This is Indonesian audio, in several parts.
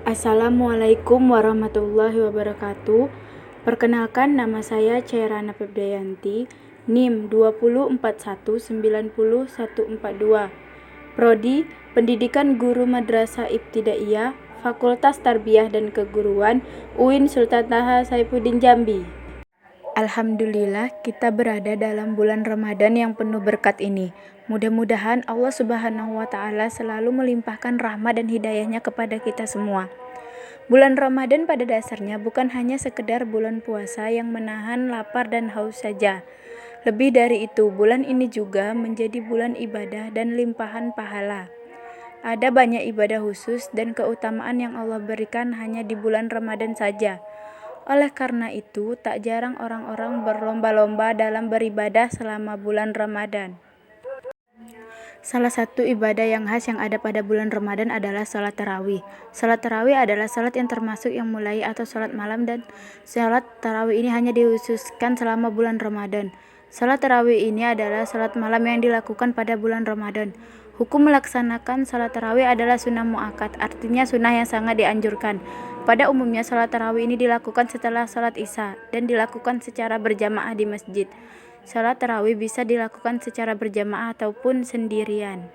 Assalamualaikum warahmatullahi wabarakatuh. Perkenalkan, nama saya Cairana Febdayanti, NIM 204190142. Prodi Pendidikan Guru Madrasah Ibtidaiyah, Fakultas Tarbiyah dan Keguruan, UIN Sultan Taha Saifuddin Jambi. Alhamdulillah, kita berada dalam bulan Ramadan yang penuh berkat ini. Mudah-mudahan Allah Subhanahu wa Ta'ala selalu melimpahkan rahmat dan hidayahnya kepada kita semua. Bulan Ramadan pada dasarnya bukan hanya sekedar bulan puasa yang menahan lapar dan haus saja. Lebih dari itu, bulan ini juga menjadi bulan ibadah dan limpahan pahala. Ada banyak ibadah khusus dan keutamaan yang Allah berikan hanya di bulan Ramadan saja. Oleh karena itu, tak jarang orang-orang berlomba-lomba dalam beribadah selama bulan Ramadan. Salah satu ibadah yang khas yang ada pada bulan Ramadan adalah salat tarawih. Salat tarawih adalah salat yang termasuk yang mulai atau salat malam, dan salat tarawih ini hanya dikhususkan selama bulan Ramadan. Salat tarawih ini adalah salat malam yang dilakukan pada bulan Ramadan. Hukum melaksanakan salat tarawih adalah sunnah muakkad, artinya sunnah yang sangat dianjurkan. Pada umumnya salat tarawih ini dilakukan setelah salat isya dan dilakukan secara berjamaah di masjid. Salat tarawih bisa dilakukan secara berjamaah ataupun sendirian.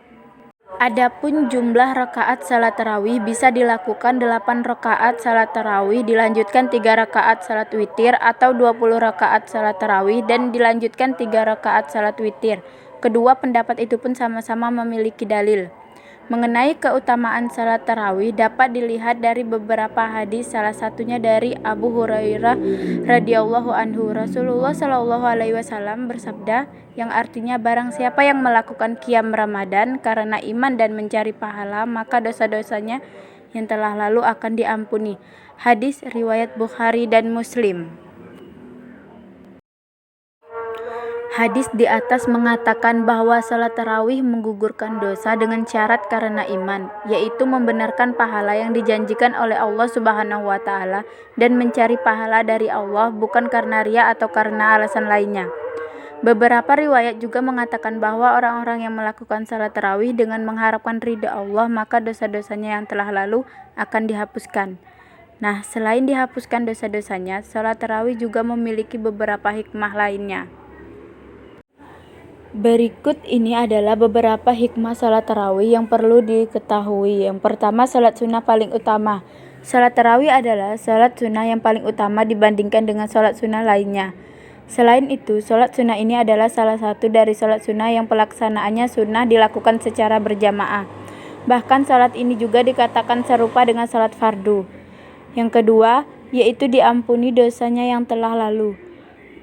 Adapun jumlah rakaat salat tarawih bisa dilakukan 8 rakaat salat tarawih, dilanjutkan 3 rakaat salat witir, atau 20 rakaat salat tarawih dan dilanjutkan 3 rakaat salat witir. Kedua pendapat itu pun sama-sama memiliki dalil. Mengenai keutamaan salat tarawih dapat dilihat dari beberapa hadis, salah satunya dari Abu Hurairah radhiyallahu anhu. Rasulullah shallallahu alaihi wasallam bersabda, yang artinya barang siapa yang melakukan qiyam Ramadan karena iman dan mencari pahala, maka dosa-dosanya yang telah lalu akan diampuni. Hadis riwayat Bukhari dan Muslim. Hadis di atas mengatakan bahwa salat tarawih menggugurkan dosa dengan syarat karena iman, yaitu membenarkan pahala yang dijanjikan oleh Allah Subhanahu wa Ta'ala dan mencari pahala dari Allah bukan karena ria atau karena alasan lainnya. Beberapa riwayat juga mengatakan bahwa orang-orang yang melakukan salat tarawih dengan mengharapkan ridha Allah, maka dosa-dosanya yang telah lalu akan dihapuskan. Nah, selain dihapuskan dosa-dosanya, salat tarawih juga memiliki beberapa hikmah lainnya. Berikut ini adalah beberapa hikmah salat tarawih yang perlu diketahui. Yang pertama, salat sunnah paling utama. Salat tarawih adalah salat sunnah yang paling utama dibandingkan dengan salat sunnah lainnya. Selain itu, salat sunnah ini adalah salah satu dari salat sunnah yang pelaksanaannya sunnah dilakukan secara berjamaah. Bahkan salat ini juga dikatakan serupa dengan salat fardu. Yang kedua, yaitu diampuni dosanya yang telah lalu,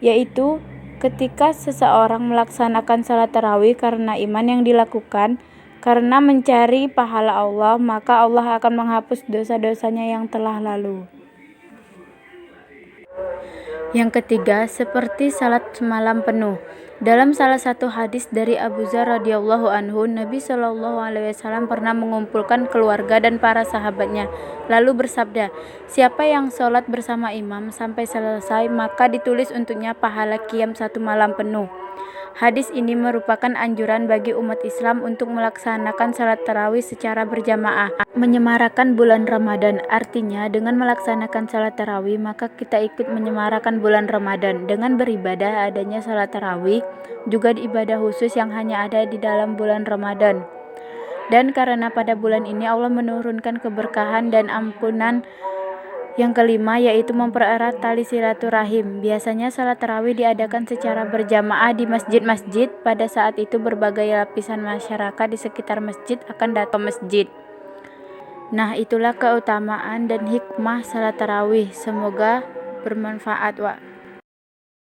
yaitu ketika seseorang melaksanakan salat tarawih karena iman yang dilakukan karena mencari pahala Allah, maka Allah akan menghapus dosa-dosanya yang telah lalu. Yang ketiga, seperti salat semalam penuh. Dalam salah satu hadis dari Abu Dzar radhiyallahu anhu, Nabi Shallallahu alaihi wasallam pernah mengumpulkan keluarga dan para sahabatnya, lalu bersabda, siapa yang sholat bersama imam sampai selesai, maka ditulis untuknya pahala qiyam 1 malam penuh. Hadis ini merupakan anjuran bagi umat Islam untuk melaksanakan salat tarawih secara berjamaah, menyemarakan bulan Ramadan. Artinya, dengan melaksanakan salat tarawih, maka kita ikut menyemarakan bulan Ramadan. Dengan beribadah, adanya salat tarawih juga ibadah khusus yang hanya ada di dalam bulan Ramadan. Dan karena pada bulan ini Allah menurunkan keberkahan dan ampunan. Yang kelima, yaitu mempererat tali silaturahim. Biasanya salat tarawih diadakan secara berjamaah di masjid-masjid. Pada saat itu berbagai lapisan masyarakat di sekitar masjid akan datang ke masjid. Nah, itulah keutamaan dan hikmah salat tarawih. Semoga bermanfaat, Wak.